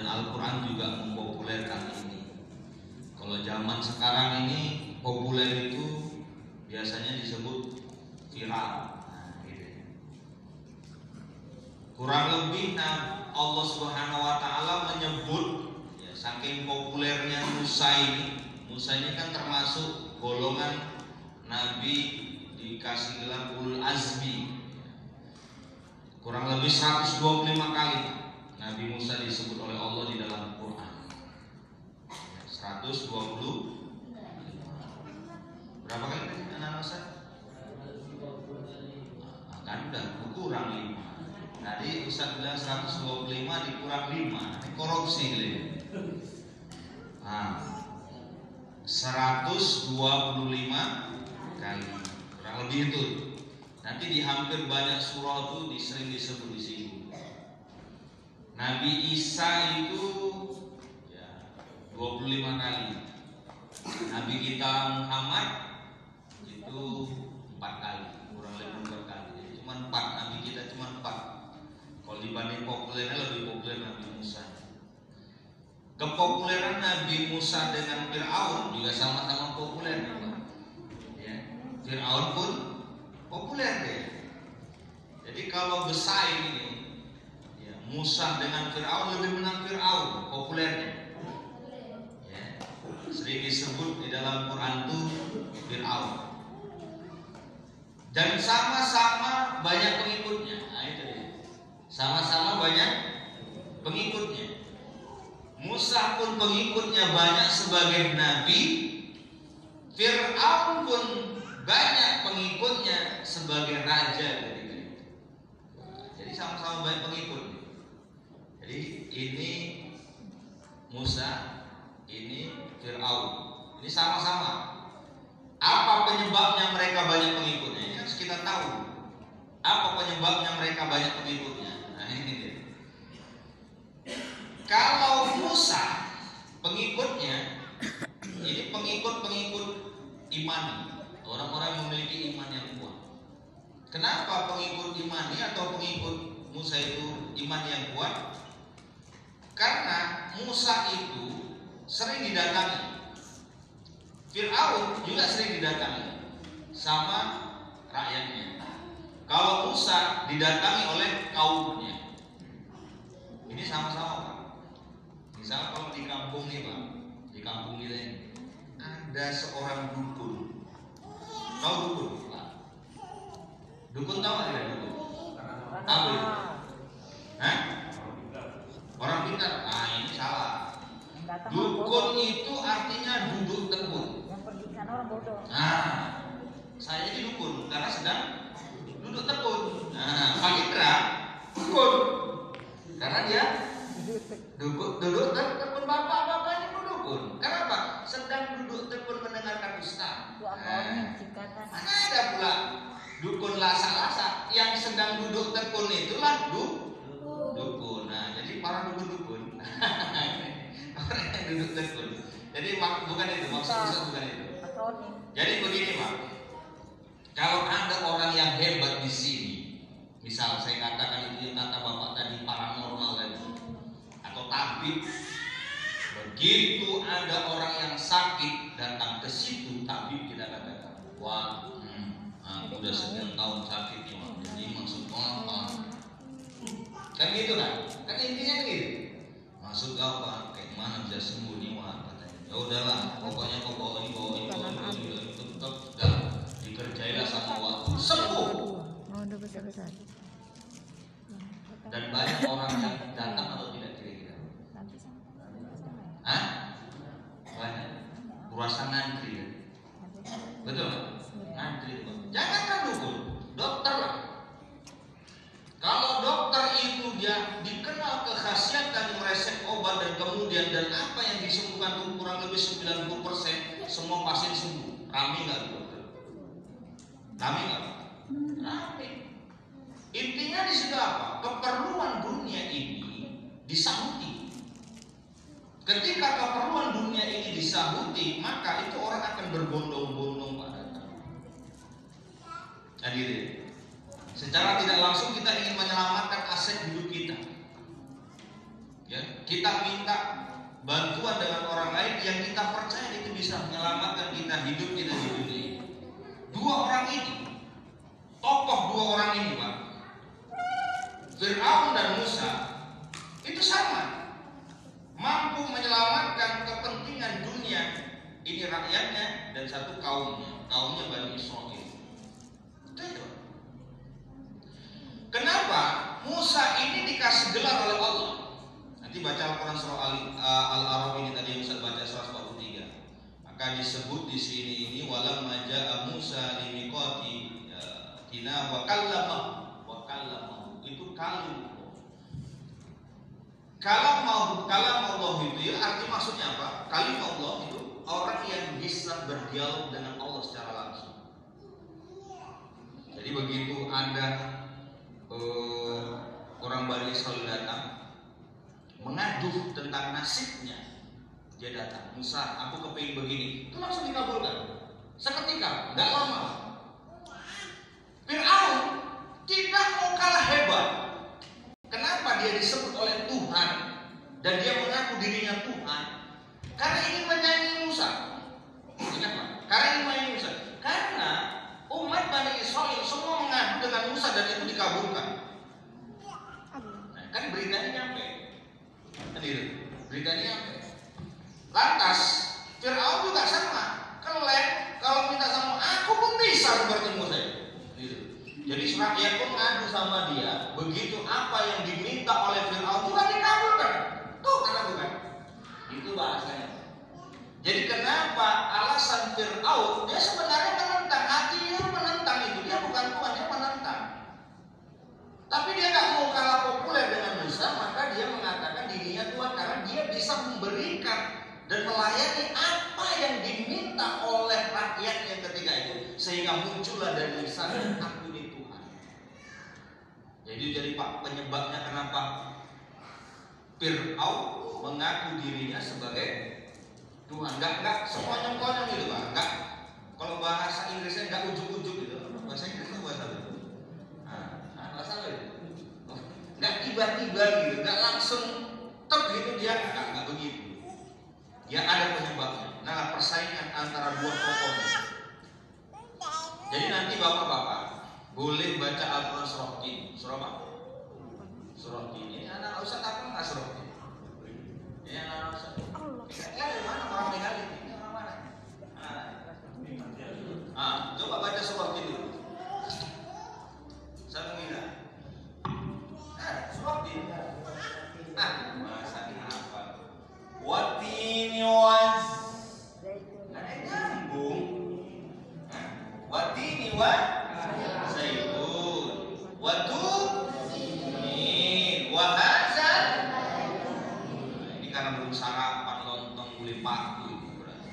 Al-Quran juga mempopulerkan ini. Kalau zaman sekarang ini populer itu biasanya disebut viral. Nah, gitu. Kurang lebih Allah Subhanahu wa taala menyebut ya, saking populernya Musa ini kan termasuk golongan nabi dikasih gelar ulul azmi. Kurang lebih 125 kali Nabi Musa disebut oleh Allah di dalam Quran. 120 berapa kali tadi anak-anak Ustaz? Kan udah kurang 5. Tadi Ustaz bilang 125 dikurang 5. Ini korupsi gitu. Nah, 125 kali. Kurang lebih itu. Nanti di hampir banyak surah itu sering disebut di sini. Nabi Isa itu ya 25 kali. Nabi kita Muhammad itu 4 kali, kurang lebih 4 kali. Jadi cuma 4, Nabi kita cuma 4. Kalau dibanding populernya lebih populer Nabi Musa. Kepopuleran Nabi Musa dengan Fir'aun juga sama-sama populer. Ya. Fir'aun pun populer deh. Jadi kalau bersaing ini ya, Musa dengan Fir'aun lebih menang Fir'aun populernya ya. Sering disebut di dalam Quran itu Fir'aun. Dan sama-sama banyak pengikutnya. Nah itu dia. Sama-sama banyak pengikutnya. Musa pun pengikutnya banyak sebagai nabi, Fir'aun pun banyak pengikutnya sebagai raja ketika itu. Jadi sama-sama banyak pengikut. Jadi ini Musa, ini Fir'aun. Ini sama-sama. Apa penyebabnya mereka banyak pengikutnya? Ini harus kita tahu. Apa penyebabnya mereka banyak pengikutnya? Nah ini dia. Kalau Musa pengikutnya ini pengikut-pengikut imani, orang-orang yang memiliki iman yang kuat. Kenapa pengikut imani atau pengikut Musa itu iman yang kuat? Karena Musa itu sering didatangi. Fir'aun juga sering didatangi sama rakyatnya. Kalau Musa didatangi oleh kaumnya. Ini sama-sama Pak. Misalnya kalau di kampung nih Pak, di kampung kita ini ada seorang dukun. Tahu dukun Pak? Dukun tahu nggak ya dukun? Apa itu? Hah? Orang pintar? Ah ini salah. Dukun itu artinya duduk tekun. Yang pergi ke sana orang bodoh. Nah, saya ini dukun karena sedang duduk tekun. Nah, Pak Indra dukun karena dia duduk tekun, bapak-bapak ini dukun. Kenapa? Sedang duduk tekun mendengarkan ustaz. Mana ada pula dukun lasak-lasak yang sedang duduk tekun itulah dukun. Nah, jadi para dukun-dukun. Orang yang duduk tekun. Jadi bukan itu maksudnya, bukan itu. Jadi begini Pak, kalau ada orang yang hebat di sini, misal saya katakan itu yang kata bapak tadi paranormal tadi, atau tabib, begitu ada orang yang sakit datang ke situ, tabib kita katakan, wah, aku udah sekian tahun sakitnya, jadi maksudnya apa? Kan gitu kan? Kan intinya gitu. Maksud apa? Kayak mana bisa sembuh nih wah katanya. Ya udahlah, pokoknya kau bawain tetap dah dikerjailah sama waktu sembuh. Dan banyak orang yang datang atau tidak kira-kira? Hah? Banyak. Kurasa ngantri ya? Betul nggak? Ngantri. Jangankan dukun, dokter lah. Kalau dokter itu dia dikenal kekhasiatan meresep obat dan kemudian dan apa yang disembuhkan itu kurang lebih 90% semua pasien sembuh. Rame nggak dokter? Rame nggak? Rame. Intinya di situ apa? Keperluan dunia ini disahuti. Ketika keperluan dunia ini disahuti, maka itu orang akan berbondong-bondong pada datang. Hadirin. Secara tidak langsung kita ingin menyelamatkan aset hidup kita, ya. kita minta bantuan dengan orang lain yang kita percaya itu bisa menyelamatkan kita, hidup kita di dunia ini. Dua orang ini, tokoh dua orang ini, Pak, Fir'aun dan Musa, itu sama, mampu menyelamatkan kepentingan dunia ini, rakyatnya dan satu kaumnya Bani Israil. Itu. Kenapa Musa ini dikasih gelar oleh Allah? Nanti baca Al-Quran surah Al-A'raf ini tadi yang Ustaz baca 143. Maka disebut di sini ini walamma ja'a Musa limiqatina wa kallamahu. Itu kalam Allah itu ya, arti maksudnya apa? Kalim Allah itu orang yang bisa berdialog dengan Allah secara langsung. Jadi begitu ada orang Bani Israil datang mengadu tentang nasibnya, dia datang, Musa, aku kepingin begini, itu langsung dikabulkan seketika, nggak lama. Fir'aun tidak mau kalah hebat. Kenapa dia disebut oleh Tuhan dan dia mengaku dirinya Tuhan? Karena ingin menyanyi Musa. Ingat Pak? Karena ingin menyanyi Musa. Karena umat Bani Israil semua mengadu dengan Musa dan itu dikabulkan. Nah, kan beritanya nyampe. Beritanya nyampe. Lantas Fir'aun juga sama. Kalau minta sama aku pun bisa seperti Musa. Jadi rakyat pun ngadu sama dia. Begitu apa yang diminta oleh Fir'aun juga dikabulkan. Tuh karena bukan. Itu bahasanya. Jadi kenapa alasan Fir'aun, dia sebenarnya menentang, hatinya menentang itu. Dia bukan Tuhan, dia menentang. Tapi dia nggak mau kalah populer dengan Musa, maka dia mengatakan dirinya Tuhan karena dia bisa memberikan dan melayani apa yang diminta oleh rakyatnya ketika itu, sehingga muncullah dari lisan aku ini Tuhan. Jadi Pak, penyebabnya kenapa Fir'aun mengaku dirinya sebagai Tuhan, nggak sekonyong-konyong gitu Pak, nggak. Kalau bahasa Inggrisnya nggak ujuk-ujuk gitu, bahasa Inggrisnya bahasa itu. Bahasa apa itu? Nggak tiba-tiba gitu, nggak langsung gitu dia, nggak begitu. Ya ada penyebabnya. Nah, persaingan antara dua tokoh. Jadi nanti bapak-bapak boleh baca Al-Quran surah Tin. Surah apa? Surah Tin. Ini anak Ustaz apa nggak surah Tin? Ini anak Ustaz. Kira-kira dari mana orang tinggal ini? Ini orang mana? Coba baca surah Tin dulu. Saya mengira. Surah Tin. Masa apa? Watini was. Nyambung. Watini wa zaitun. Watu ini wahazan. Ini karena belum sarapan, lontong beli paku itu berarti.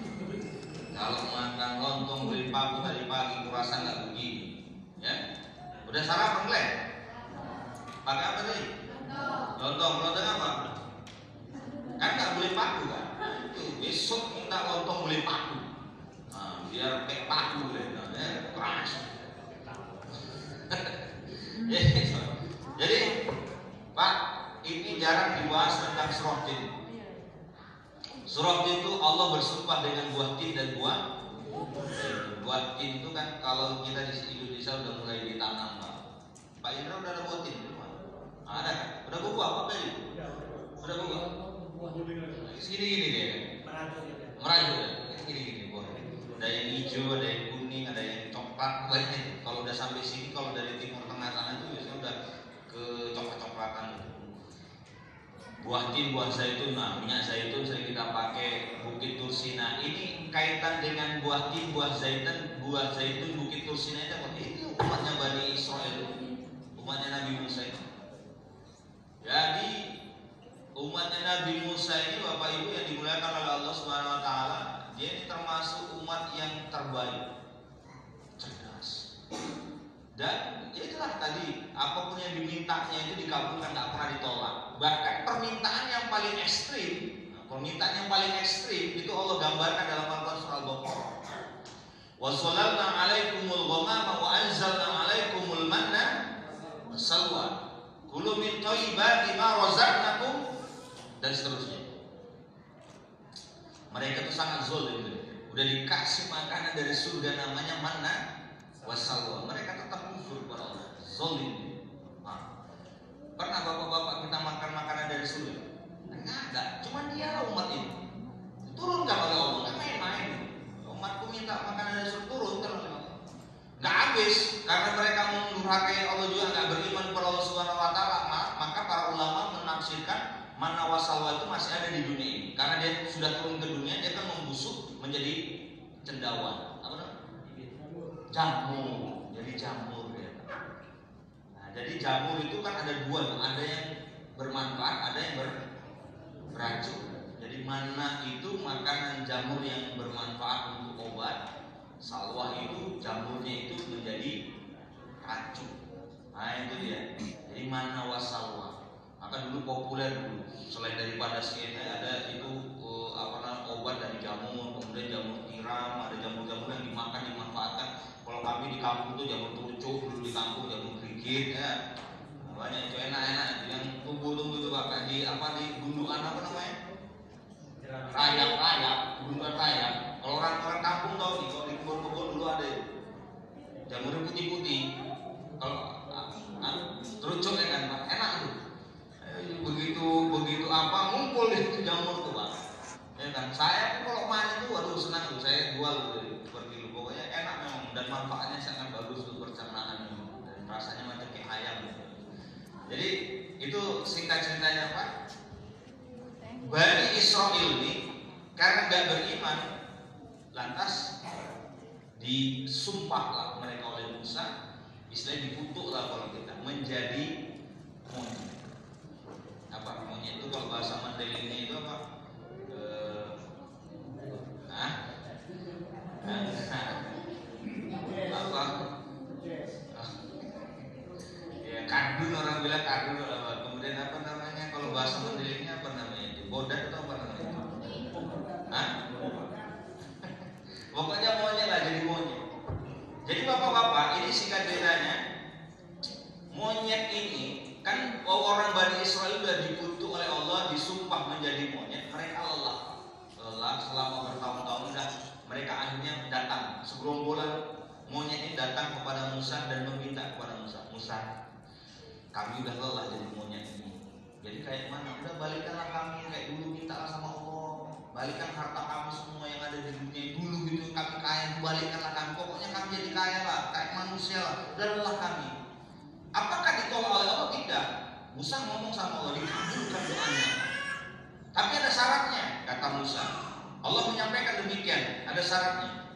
Kalau makan lontong beli paku tadi pagi kurasa nggak begini, ya. Udah sarapan Glenn? Pakai apa tadi? Lontong apa? Kan nggak boleh paku kan? Itu besok minta lontong boleh paku. Biar kayak paku deh, keras. Jadi Pak, ini jarang dibahas tentang surah Tin. Surah Tin itu Allah bersumpah dengan buah tin dan buah tin itu kan kalau kita di Indonesia udah mulai ditanam Pak Indra udah ada buah tin di rumah? Ada kan? Udah buah apa tadi? Udah buah? Segini-gini deh kan? Merajut ya? Segini-gini buah. Ada yang hijau, ada yang kuning, ada yang coklat, banyak. Kalau udah sampai sini, kalau dari timur tengah sana itu biasanya udah ke coklat-coklatan. Buah tin, buah zaitun, minyak zaitun sering kita pakai Bukit Tursina. Ini kaitan dengan buah tin, buah zaitun, Bukit Tursina itu apa? Itu umatnya Bani Israil, umatnya Nabi Musa itu. Jadi umatnya Nabi Musa ini Bapak Ibu yang dimuliakan oleh Allah Subhanahu Wa Taala, dia ini termasuk umat yang terbaik, cerdas. Dan itulah tadi apapun yang dimintanya itu dikabulkan, nggak pernah ditolak. Bahkan permintaan yang paling ekstrim, itu Allah gambarkan dalam Al-Quran surah Al-Baqarah. Wa shalalna 'alaikumul ghamama wa anzalna 'alaikumul manna wassalwa. Kulu min thayyibati ma razaqnakum. dan seterusnya. Mereka tuh sangat zalim. Udah dikasih makanan dari surga namanya manna wasalwa, mereka tetap kufur kepada Allah, zalim. Pernah bapak-bapak kita makan makanan dari surga? Enggak ada, cuma dia umat ini turunkan oleh Allah, nggak main-main. Umatku minta makanan dari surga, turunkan oleh Allah. Nggak habis, karena mereka mendurhakai Allah juga, nggak beriman kepada Allah Subhanahu Wa Taala. Maka para ulama menafsirkan manna wasalwa itu masih ada di dunia ini, karena dia sudah turun ke dunia, dia kan membusuk menjadi cendawan. Apa namanya? Jamur, jadi jamur ya. Nah, jadi jamur itu kan ada dua, ada yang bermanfaat, ada yang beracun. Jadi mana itu makanan jamur yang bermanfaat untuk obat, salwa itu jamurnya itu menjadi racun. Nah itu dia. Jadi mana wasalwa. Maka dulu populer dulu. Selain daripada ada itu obat dari jamur, kemudian jamur tiram, ada jamur-jamur yang dimakan dimanfaatkan. Kalau kami di kampung itu jamur tucuk, dulu di kampung jamur krikit ya. Banyak itu enak-enak itu yang tumbuh-tumbuh itu Pak di gundukan apa namanya? Rayap, gundukan rayap. Kalau orang kampung tahu nih, kalau di kebun-kebun dulu ada jamurnya putih-putih. Kalau terucuk ya kan Pak, enak itu. Begitu apa ngumpul itu jamur tuh Pak. Ya kan, saya pun kalau main itu waduh senang tuh, saya jual per kilo. Pokoknya enak memang dan manfaatnya sangat bagus untuk pencernaan dan rasanya macam kayak ayam gitu. Jadi itu singkat ceritanya Pak. Bani Israil ini karena nggak beriman, lantas disumpahlah mereka oleh Musa, istilahnya dikutuklah kalau kita menjadi monyet. Apa monyet itu kalau bahasa Mandelingnya itu apa? Ya kardun, orang bilang kardun. Kemudian apa namanya kalau bahasa Mandelingnya apa namanya itu? Bodat atau apa namanya itu? Pokoknya monyet lah, jadi monyet. Jadi bapak-bapak ini singkat ceritanya, monyet ini kan orang Bani Israil sudah dikutuk oleh Allah, disumpah menjadi monyet. Mereka lelah selama bertahun-tahun dah. Mereka akhirnya datang segerombolan monyet ini datang kepada Musa dan meminta kepada Musa, kami udah lelah jadi monyet ini. Jadi kayak mana? Udah balikanlah kami kayak dulu, mintalah sama Allah. Balikan harta kami semua yang ada di dunia dulu gitu, kami kaya, balikanlah kami. Pokoknya kami jadi kaya lah, kayak manusia lah. Udah lelah kami. Apakah ditolak oleh Allah? Tidak. Musa ngomong sama Allah, dikabulkan doanya. Tapi ada syaratnya, kata Musa. Allah menyampaikan demikian, ada syaratnya.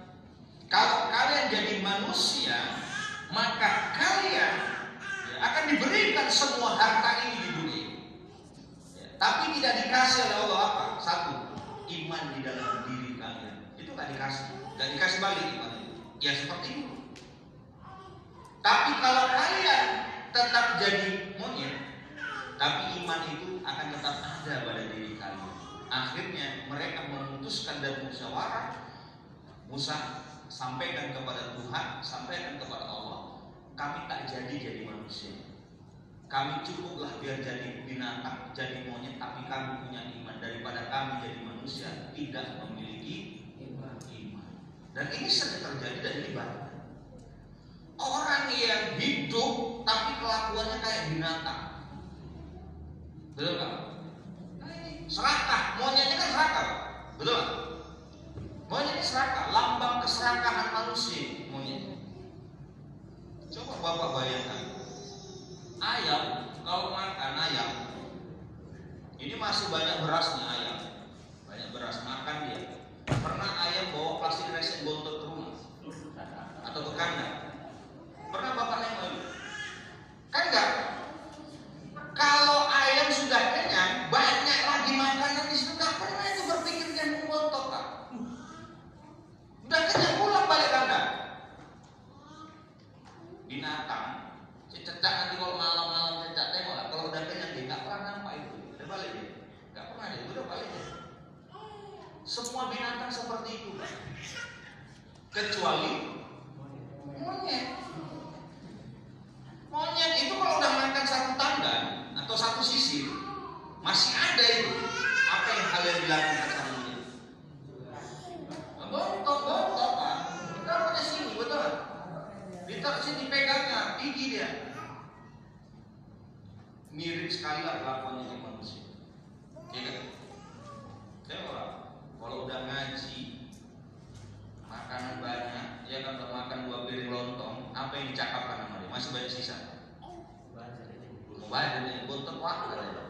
Kalau kalian jadi manusia, maka kalian akan diberikan semua harta ini di dunia. Tapi tidak dikasih oleh Allah apa? Satu, iman di dalam diri kalian. Itu nggak dikasih balik iman itu. Ya seperti itu. Tapi kalau kalian tetap jadi monyet, tapi iman itu akan tetap ada pada diri kalian. Akhirnya mereka memutuskan dan musyawarah. Musa sampaikan kepada Tuhan, sampaikan kepada Allah, kami tak jadi manusia. Kami cukuplah biar jadi binatang, jadi monyet, tapi kami punya iman daripada kami jadi manusia tidak memiliki iman. Dan ini sering terjadi dan ini banyak. Orang yang hidup tapi kelakuannya kayak binatang, betul nggak? Serakah, monyetnya kan serakah, betul nggak? Monyetnya serakah, lambang keserakahan manusia monyet. Coba bapak bayangkan, ayam kalau makan ayam, ini masih banyak berasnya ayam, banyak beras makan dia. Pernah ayam bawa plastik resek bontot ke rumah atau ke kandang? Pernah bapak nengok? Kan enggak. Kalau ayam sudah kenyang, banyak lagi makanan di situ, nggak pernah itu berpikir dia membontot Pak. Udah kenyang pulang balik kandang. Binatang cecak nanti kalau malam-malam cecak tengok lah. Kalau udah kenyang dia nggak pernah nampak itu, udah balik dia. Nggak pernah dia, udah balik dia. Semua binatang seperti itu Pak. Kecuali monyet. Monyet itu kalau udah makan satu tandan atau satu sisir masih ada itu. yang dilakukan sama dia? Bontot Pak. Rambutnya sini, betul? Ditaruh sini pegangnya, gigi dia. Mirip sekali lah kelakuannya di manusia. Iya kan? Saya kalau udah ngaji, makanan banyak, ya kan makan 2 piring lontong, apa yang dicakapkan sama dia? Masih banyak sisa. Mubazir nih, bontot wak katanya.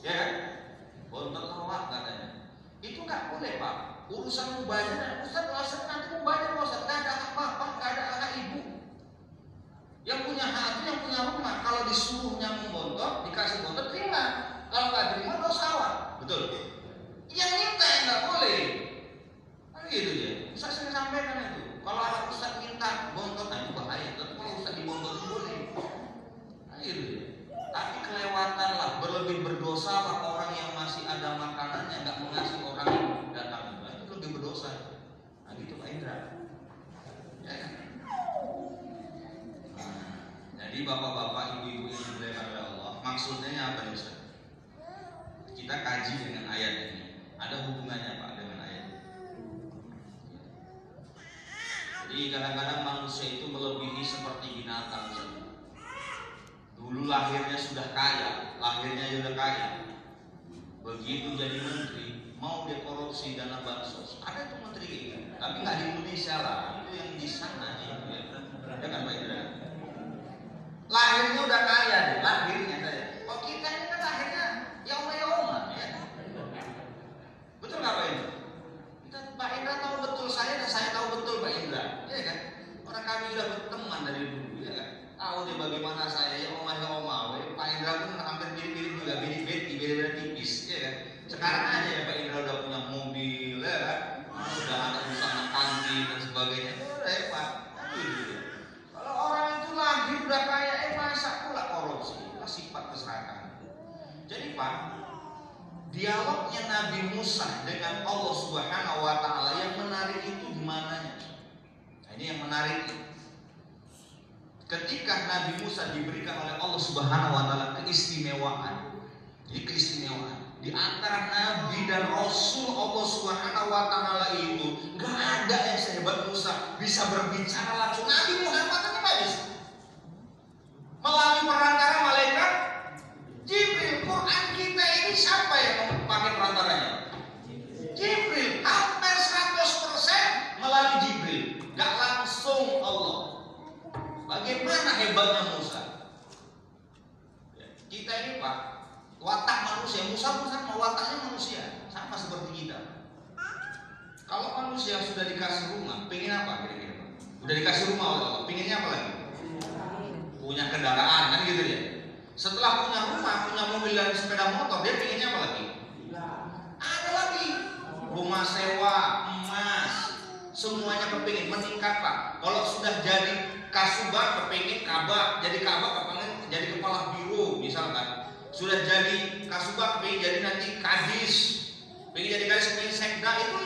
Ya kan? Bontot wak katanya. Itu nggak boleh Pak. Urusan mubazir, Ustaz nanti mubazir Ustaz, nggak ada apa-apa, nggak ada anak ibu. Yang punya hak itu yang punya rumah. Kalau disuruhnya membontot, dikasih bontot terima. Kalau nggak terima dosa awak. Betul. Yang minta yang nggak boleh. Kan gitu ya. Ustaz sering sampaikan itu. Kalau ada Ustaz minta bontot, nah itu bahaya. Tapi kalau Ustaz dibontot itu boleh. Kan gitu ya. Tapi kelewatan lah, berlebih berdosa lah orang yang masih ada makanannya nggak mengasih orang yang datang. Nah, itu lebih berdosa. Nah gitu Pak Indra. Ya kan? Jadi bapak-bapak, ibu-ibu yang dimuliakan oleh Allah, maksudnya apa nih Ustaz? Kita kaji dengan ayat ini. Ada hubungannya Pak dengan ayat ini. Jadi kadang-kadang manusia itu melebihi seperti binatang Ustaz. Dulu lahirnya sudah kaya, begitu jadi menteri, mau dia korupsi dana bansos. Ada tuh menteri ini, tapi nggak di Indonesia lah, itu yang di sana ya. Ya kan Pak Indra? Lahirnya udah kaya deh, lahirnya saya. Kok kita ini kan lahirnya ya oma ya. Betul nggak Pak Indra? Pak Indra tahu betul saya dan saya tahu betul Pak Indra, ya kan? Orang kami sudah berteman dari dulu, ya kan? Tahu deh bagaimana saya ya oma. Pak Indra pun hampir mirip-mirip juga, beda tipis, ya kan? Sekarang aja ya Pak Indra udah punya mobil, ya kan? Sudah ada usaha kantin dan sebagainya, udah ya Pak. Kalau orang itu lahir udah kaya, masa pula korupsi, sifat keserakahan. Jadi Pak, dialognya Nabi Musa dengan Allah Subhanahu wa Ta'ala yang menarik itu di mananya? Nah, ini yang menarik. Ketika Nabi Musa diberikan oleh Allah Subhanahu wa Ta'ala keistimewaan, jadi keistimewaan di antara Nabi dan Rasul Allah Subhanahu wa Ta'ala itu nggak ada yang sehebat Musa bisa berbicara langsung. Nabi Muhammad ini nggak bisa. Melalui perantara malaikat Jibril. Quran kita ini siapa yang pakai perantaranya? Jibril. Hampir 100% melalui Jibril, nggak langsung Allah. Bagaimana hebatnya Musa? Kita ini Pak, watak manusia. Musa pun sama, wataknya manusia, sama seperti kita. Kalau manusia sudah dikasih rumah, pengen apa kira-kira Pak? Udah dikasih rumah oleh Allah, pengennya apa lagi? Punya kendaraan, kan gitu ya. Setelah punya rumah, punya mobil dan sepeda motor, dia pengennya apa lagi? Ada lagi rumah sewa, emas, semuanya kepingin meningkat Pak. Kalau sudah jadi kasubag kepingin kabak, jadi kabak kepingin jadi kepala biro misalkan. Sudah jadi kasubag kepingin jadi nanti kadis, pengen jadi kadis, pengen sekda, itu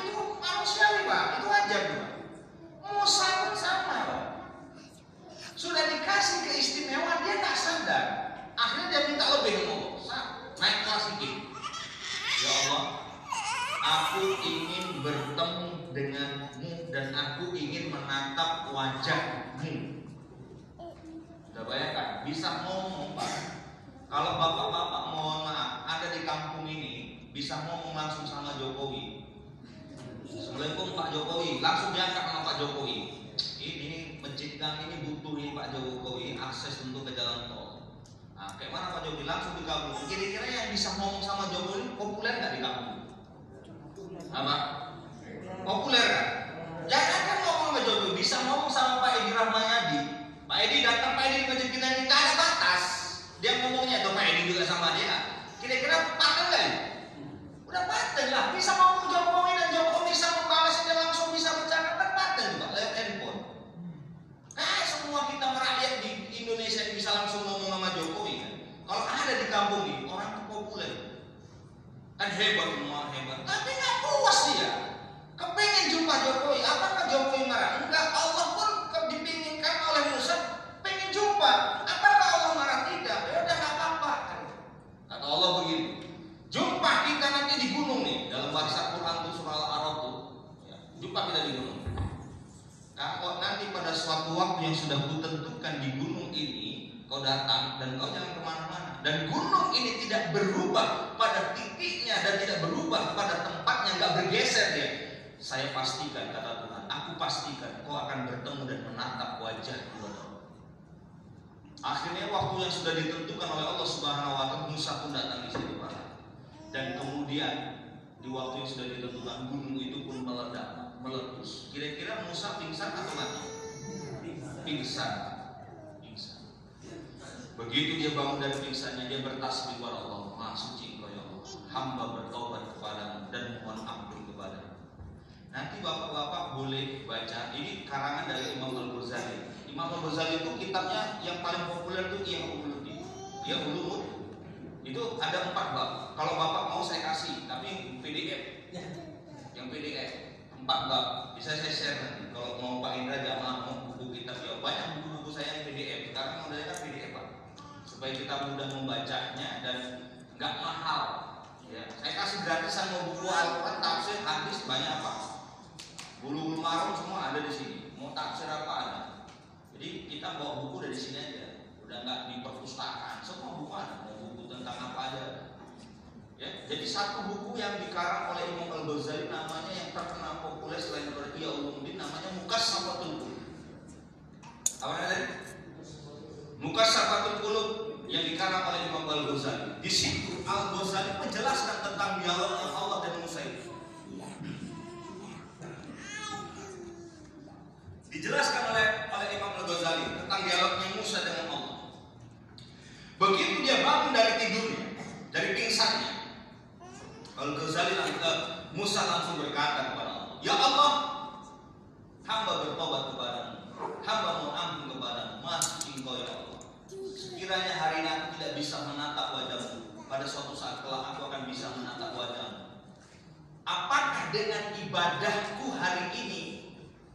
manusiawi Pak, itu wajar Pak. Musa pun sama Pak. Sudah dikasih keistimewaan, dia tak sadar. Akhirnya dia minta lebih naik kelas sedikit. Ya Allah, aku ingin bertemu denganmu dan aku ingin menatap wajahmu. Sudah bayangkan, bisa ngomong Pak. Kalau bapak-bapak mohon maaf ada di kampung ini, bisa ngomong langsung sama Jokowi. Assalamualaikum Pak Jokowi, langsung diangkat sama Pak Jokowi. Ini masjid kami ini butuh ini Pak Jokowi akses untuk ke jalan tol. Nah, kayak mana Pak Jokowi langsung digabung. Kira-kira yang bisa ngomong sama Jokowi populer nggak di kampung? Apa? Populer kan? Jangan kan ngomong sama Jokowi, bisa ngomong sama Pak Edi Rahmayadi. Pak Edi datang, Pak Edi di masjid kita ini nggak ada batas. Dia ngomongnya tuh Pak Edi juga sama dia. Kira-kira paten nggak? Udah paten lah. Bisa ngomong Jokowi dan Jokowi bisa membalasnya langsung, bisa bercakap kan paten juga lewat handphone. Nah, semua kita merakyat di Indonesia ini bisa langsung ngomong sama Jokowi kan. Kalau ada di kampung ini orang itu populer, kan hebat semua hebat. Tapi nggak puas dia. Kepengen jumpa Jokowi. Apakah Jokowi marah? Enggak. Allah pun dipinginkan oleh Musa pengen jumpa. Apakah Allah marah? Tidak. Ya udah nggak apa-apa. Kata Allah begini. Jumpa kita nanti di sudah kutentukan di gunung ini kau datang dan kau jangan kemana-mana. Dan gunung ini tidak berubah pada titiknya dan tidak berubah pada tempatnya, nggak bergeser dia. Saya pastikan, kata Tuhan, aku pastikan kau akan bertemu dan menatap wajah Tuhan. Akhirnya waktu yang sudah ditentukan oleh Allah Subhanahu wa Ta'ala, Musa pun datang di situ, Pak. Dan kemudian di waktu yang sudah ditentukan, gunung itu pun meledak, meletus. Kira-kira Musa pingsan atau mati? Pingsan. Begitu dia bangun dari pingsannya, dia bertasbih kepada Allah, Maha suci Engkau ya Allah, hamba bertobat kepadamu dan mohon ampun kepadamu. Nanti bapak-bapak boleh baca, ini karangan dari Imam Al-Ghazali. Imam Al-Ghazali itu kitabnya yang paling populer itu Ihya Ulumuddin. Ihya Ulumuddin itu ada 4 bab. Kalau bapak mau saya kasih, tapi PDF. Yang PDF 4 bab. Bisa saya share nanti. Kalau mau Pak Indra jamaah mau buku kitab ya banyak buku-buku saya yang PDF. Sekarang modelnya kan PDF Pak. Supaya kita mudah membacanya dan nggak mahal. Ya, saya kasih gratisan mau buku Al-Quran, tafsir, hadis banyak Pak. Bulu-bulu marung semua ada di sini. Mau tafsir apa ada. Jadi kita bawa buku dari sini aja. Udah nggak di perpustakaan. Semua buku ada. Mau buku tentang apa aja. Ya, jadi satu buku yang dikarang oleh Imam Al-Ghazali namanya yang terkenal populer selain dari Ihya Ulumuddin namanya Mukassafatul Qulub. Apa namanya? Mukassafatul Qulub yang dikarang oleh Imam Al-Ghazali. Di situ Al-Ghazali menjelaskan tentang dialognya Allah dan Musa itu. Dijelaskan oleh Imam Al-Ghazali tentang dialognya Musa dengan Allah. Begitu dia bangun dari tidurnya, dari pingsannya, Al-Ghazali Musa langsung berkata kepada Allah, ya Allah, hamba bertobat kepadamu, hamba mohon ampun kepadamu, Maha suci Engkau ya Allah. Sekiranya hari ini aku tidak bisa menatap wajahmu, pada suatu saat kelak aku akan bisa menatap wajahmu. Apakah dengan ibadahku hari ini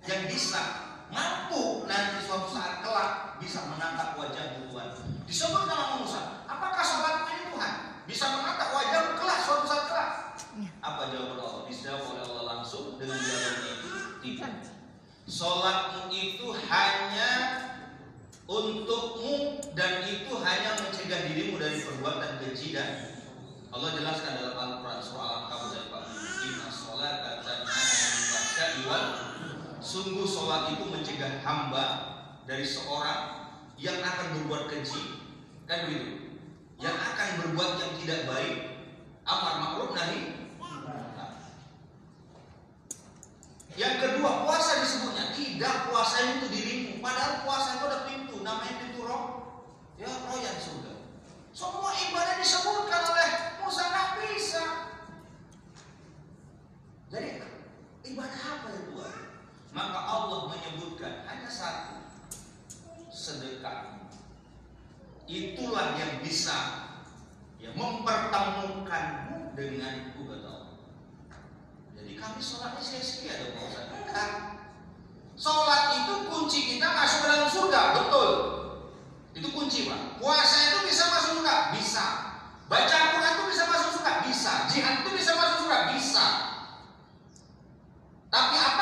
yang bisa mampu nanti suatu saat kelak bisa menatap wajahmu Tuhan? Disebut nama Musa, apakah sholatmu ini Tuhan bisa menatap wajahmu kelak suatu saat kelak? Apa jawaban Allah? Dijawab oleh Allah langsung dengan jawabannya itu tidak. Sholatmu itu hanya untukmu dan itu hanya mencegah dirimu dari perbuatan keji. Dan Allah jelaskan dalam Al-Quran surah Al-Ankabut ayat 40, inna sholata tanha 'anil fahsya'i wal munkar. Sungguh sholat itu mencegah hamba dari seorang yang akan berbuat keji, kan begitu, yang akan berbuat yang tidak baik, amar ma'ruf nahi. Yang kedua, puasa disebutnya tidak, puasa itu dirimu, padahal puasa itu ada pintu, namanya pintu roh, ya royan surga. Semua ibadah disebutkan oleh Musa, nggak bisa. Jadi ibadah apa ya Tuhan? Maka Allah menyebutkan hanya satu, sedekah. Itulah yang bisa ya mempertemukanmu dengan Allah. Jadi kami sholatnya sia-sia dong Pak Ustaz. Sholat itu kunci